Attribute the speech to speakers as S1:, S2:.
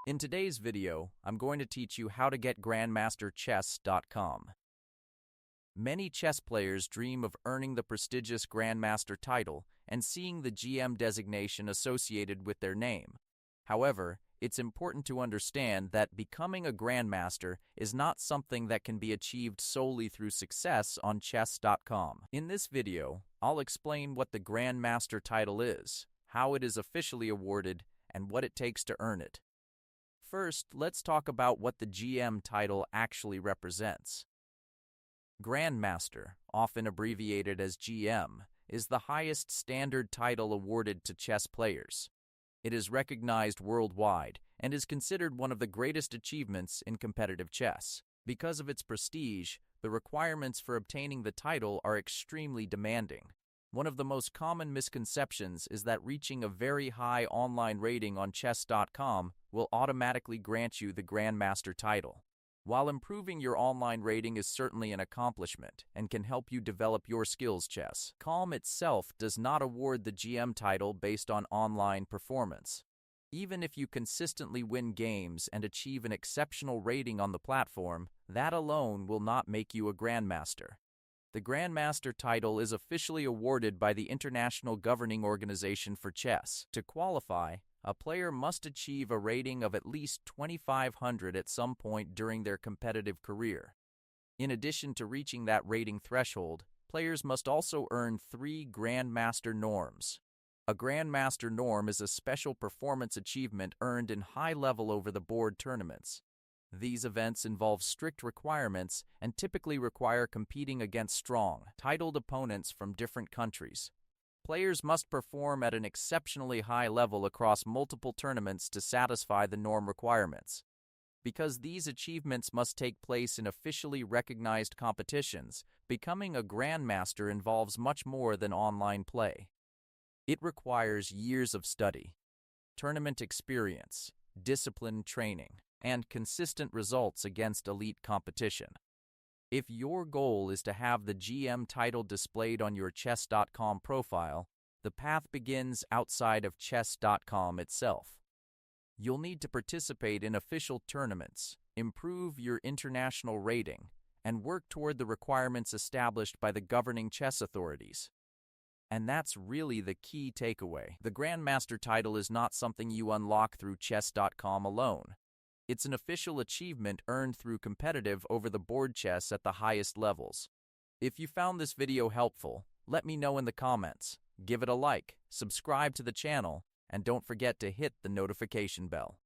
S1: In today's video, I'm going to teach you how to get GrandmasterChess.com. Many chess players dream of earning the prestigious Grandmaster title and seeing the GM designation associated with their name. However, it's important to understand that becoming a Grandmaster is not something that can be achieved solely through success on chess.com. In this video, I'll explain what the Grandmaster title is, how it is officially awarded, and what it takes to earn it. First, let's talk about what the GM title actually represents. Grandmaster, often abbreviated as GM, is the highest standard title awarded to chess players. It is recognized worldwide and is considered one of the greatest achievements in competitive chess. Because of its prestige, the requirements for obtaining the title are extremely demanding. One of the most common misconceptions is that reaching a very high online rating on chess.com will automatically grant you the Grandmaster title. While improving your online rating is certainly an accomplishment and can help you develop your skills, chess.com itself does not award the GM title based on online performance. Even if you consistently win games and achieve an exceptional rating on the platform, that alone will not make you a Grandmaster. The Grandmaster title is officially awarded by the International Governing Organization for Chess. To qualify, a player must achieve a rating of at least 2,500 at some point during their competitive career. In addition to reaching that rating threshold, players must also earn 3 Grandmaster norms. A Grandmaster norm is a special performance achievement earned in high-level over-the-board tournaments. These events involve strict requirements and typically require competing against strong, titled opponents from different countries. Players must perform at an exceptionally high level across multiple tournaments to satisfy the norm requirements. Because these achievements must take place in officially recognized competitions, becoming a Grandmaster involves much more than online play. It requires years of study, tournament experience, disciplined training, and consistent results against elite competition. If your goal is to have the GM title displayed on your chess.com profile, the path begins outside of chess.com itself. You'll need to participate in official tournaments, improve your international rating, and work toward the requirements established by the governing chess authorities. And that's really the key takeaway. The Grandmaster title is not something you unlock through chess.com alone. It's an official achievement earned through competitive over-the-board chess at the highest levels. If you found this video helpful, let me know in the comments. Give it a like, subscribe to the channel, and don't forget to hit the notification bell.